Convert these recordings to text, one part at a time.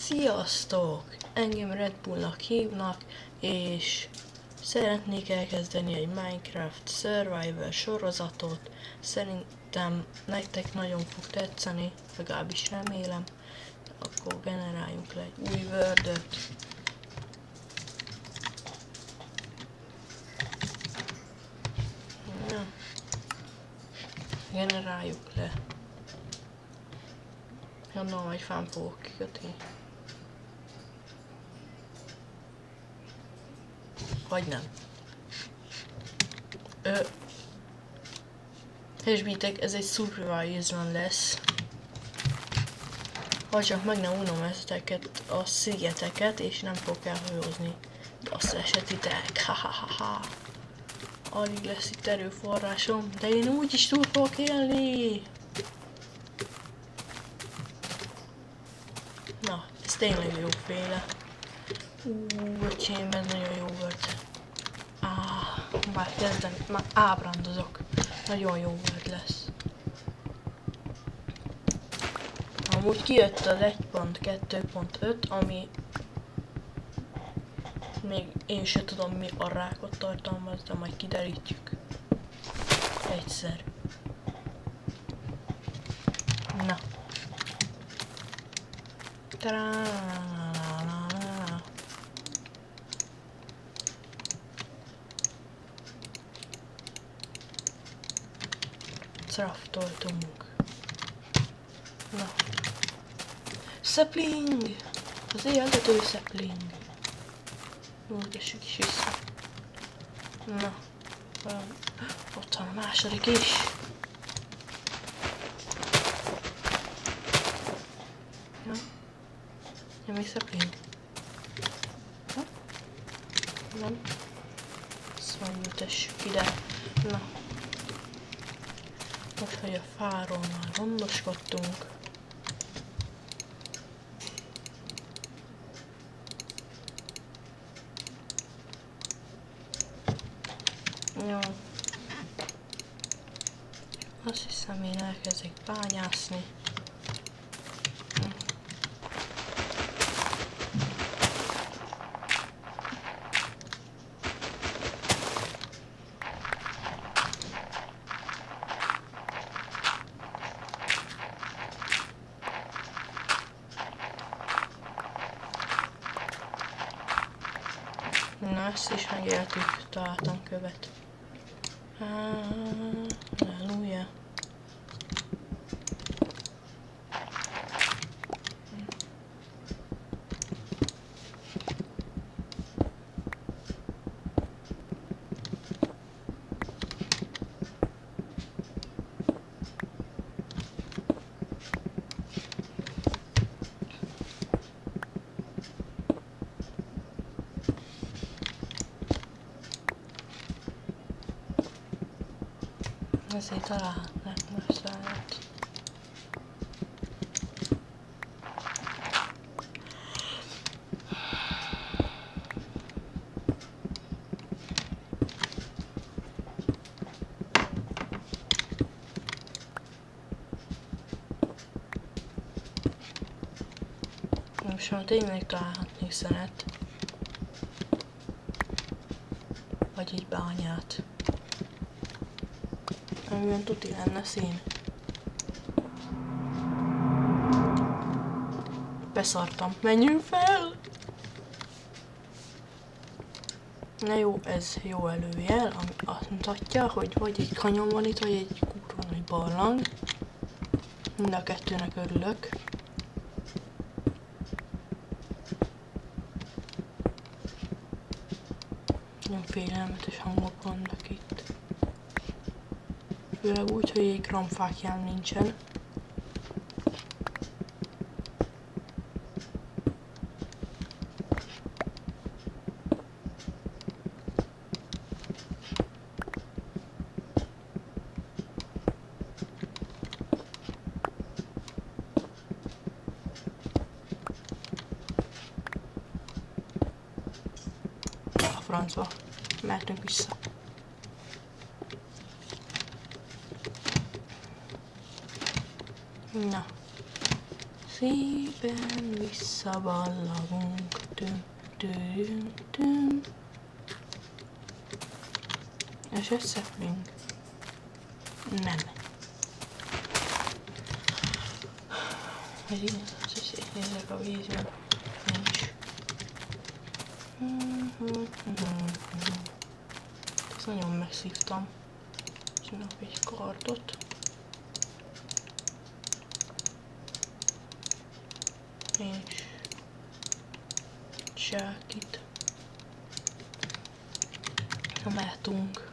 Sziasztok! Engem Red Bullnak hívnak, és szeretnék elkezdeni egy Minecraft Survival sorozatot. Szerintem nektek nagyon fog tetszeni, legalábbis remélem. Akkor generáljunk le egy új Word-öt. Na, generáljuk le. Gondolom, hogy fán fogok kikötni. Vagy nem. Hesbítek, ez egy survival run lesz. Ha csak meg nem unom ezteket a szigeteket, és nem fogok elhajózni. De azt esetitek, ha. Alig lesz itt erőforrásom, de én úgyis túl fogok élni. Na, ez tényleg jóféle. Öcsém, ez nagyon jó volt. Már kezdem, már ábrándozok. Nagyon jó volt lesz. Amúgy kijött az 1.2.5, ami még én se tudom mi a rákot tartalmaz, de majd kiderítjük. Egyszer. Na. Craftoltunk. Na. Sapling! Az éltető sapling. Ülgessük is vissza. Na. Ott van a második is. Na. Nem még sapling? Nem. Szóval ültessük ide. Na. Most, hogy a fáról már gondoskodtunk. Jó. Azt hiszem, én elkezdek bányászni. Na, ezt is megéltük, találtam követ. Halleluja. Ezért találhatnak más állat. Most már tényleg találhatnék szenet. Vagy egy bányát. Amiben tuti lenne szín. Beszartam. Menjünk fel! Na jó, ez jó előjel, ami azt mutatja, hogy vagy egy kanyon van itt, vagy egy kurva nagy barlang. Mind a kettőnek örülök. Nagyon félelmetes hangok vannak itt. Főleg úgy, hogy egy gramfákján nincsen. A francba. Mehetünk vissza. Na. Szépen visszaballagunk. Tüm, tüm, tüm. És összefüggünk. Nem. Nézzek a vízben. Nincs. Ezt nagyon megszívtam. Csinálok egy kardot. És zsákit. Mehetünk.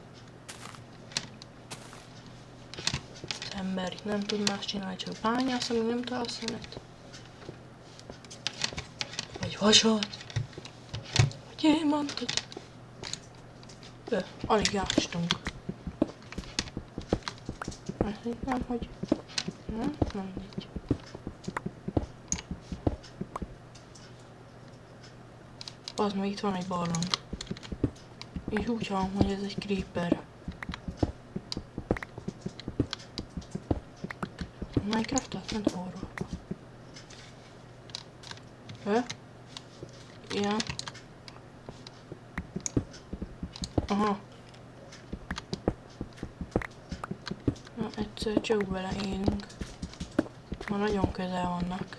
Az ember itt nem tud más csinálni, csak bányász, amíg nem talál szemet. Vagy vasat. Vagy gyémántot. Alig ástunk. Azt hittem, hogy... Nem így. Az meg itt van egy barlang. És úgy hallom, hogy ez egy creeper. Minecraft-at ment horror. Igen. Aha. Na, egyszer csak beleélünk. Ma nagyon közel vannak.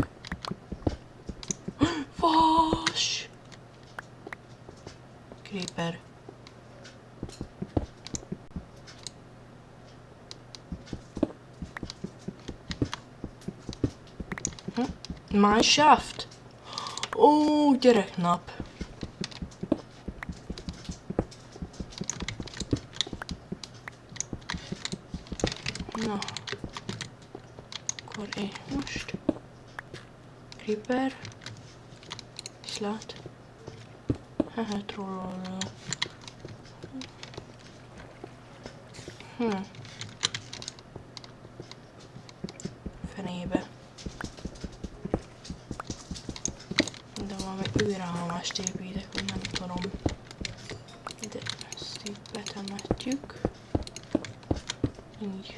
Vas! Creeper. Mineshaft? Ó, gyereknap. Na. Akkor én most. Creeper. Viszlát. Hehe, trolloló. Fenébe. De valami űrállomást építek, hogy nem tudom. De ezt itt betemetjük. Így.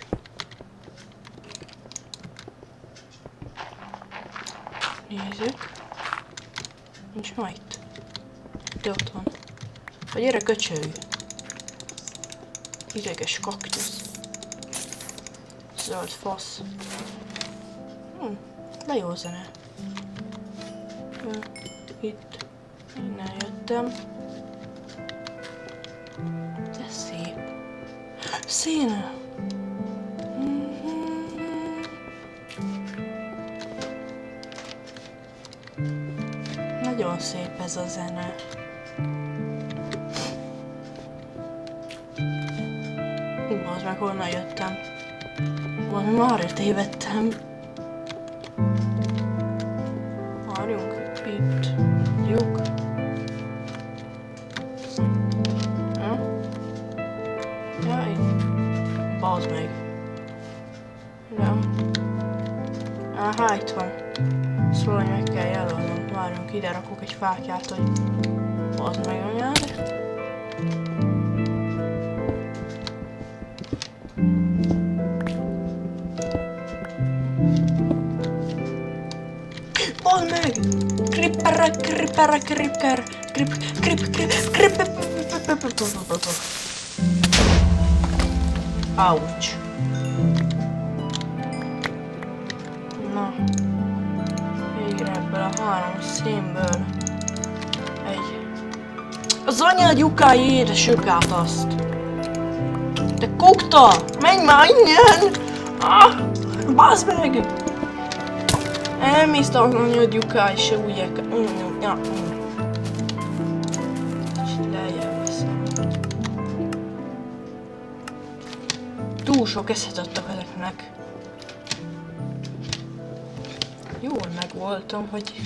Nézzük. Nincs ma itt. De ott van. Vagy gyere köcsög. Ideges kaktusz. Zöld fasz. De jó zene. Itt. Innen jöttem. De szép. Színe. Nagyon szép ez a zene. Az meg honnan jöttem. Valami már tévedtem. Várjunk itt. Lyuk. Jaj. Bazd meg. Nem. Áhá, itt van. Szóval meg kell jelölnöm. Várjunk, ide rakok egy fákját, hogy bazd meg anyád. Bazd meg! Creeper. Ouch. Na. Végre ebből a 3 szénből egy... Az anyád lyukái édesükát azt! Te kukta! Menj már innen! Ah! Bazd meg! Elmészte az anyád lyukái se ugye... Ja. És lejjel veszem. Túl sok eszet adtak ezeknek. Jól megvoltam, hogy...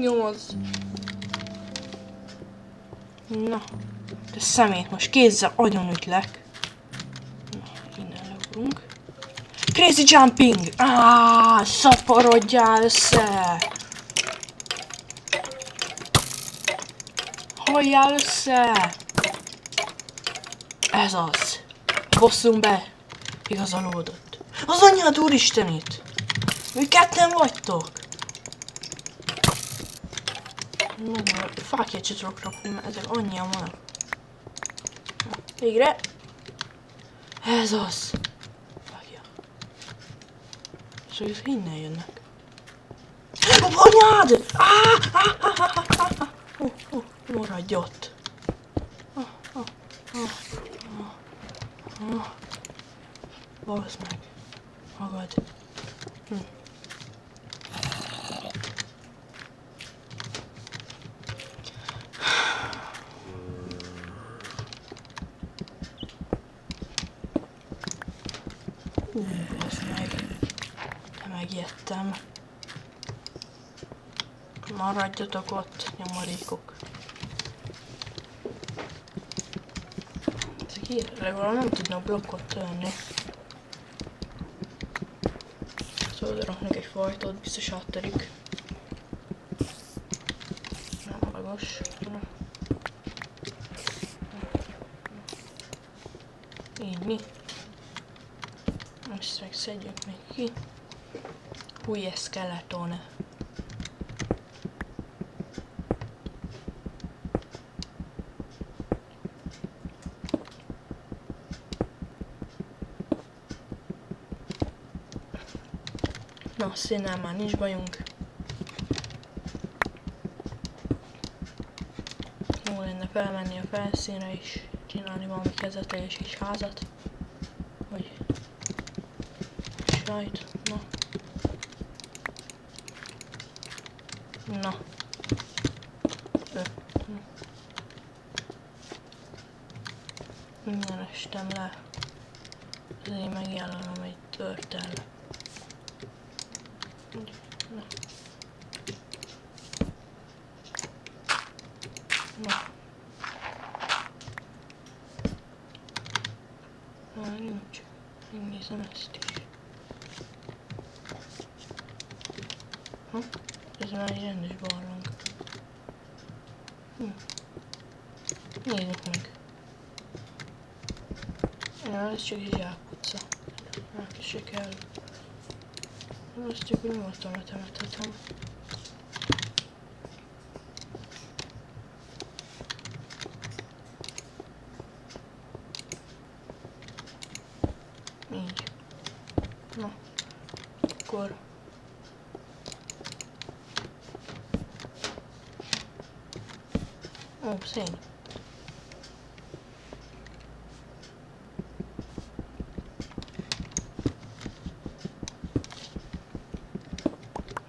8. Na, de szemét most kézzel agyonütlek. Na, innen leugrunk. Crazy jumping! Szaporodjál össze! Halljál össze! Ez az. Bosszunk be. Igazolódott. Az anyád úristenét! Mi ketten vagytok? Fákját se tudok rakni, mert ezek annyian vannak. Végre! Ez az! Fákja. Szóval innen jönnek. Anyád! Maradj ott! Bazd meg! Magad! Bazd meg! De megijedtem. Maradjatok ott, nyomorékok. Ezek ilyen, legalább nem tudnak blokkot törni. Szóval oda raknak egy fajtot, biztos áttörik. Nem magos. Így mi? Most szedjük még ki. Új skeleton. Na, színnel már nincs bajunk. Jó lenne felmenni a felszínre és csinálni valami kezetelés és házat. Vagy sajt, na. Na. Minden estem le. Azért megjelenem egy törtel. Na. Na. Na, nincs. Megnézem ezt is. Ez már egy rendes barlang. Nézzük meg. Na, ez csak egy zsákutca. Hát se kell. Azt csak úgy nyugodtan letemethetem. Így. Na. Akkor. Ó, szény.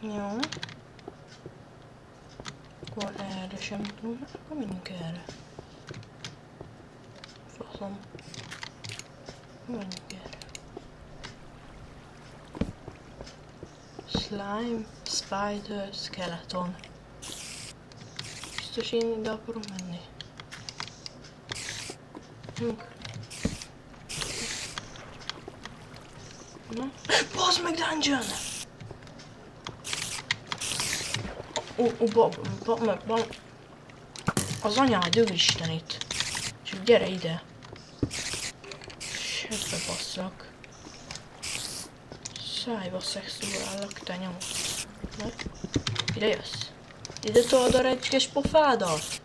Jó. Akkor erre sem tudunk, akkor menjünk erre. Faszom. Menjünk erre. Slime, spider, skeleton. Biztos én ide akarom menni. Na. Bazd meg, dungeon! Az anyád, őristen itt. Csak gyere ide. Sedbe basszak. Szájba szexuállak, te nyomot. Ide jössz? Ide tolod a recskes pofádat?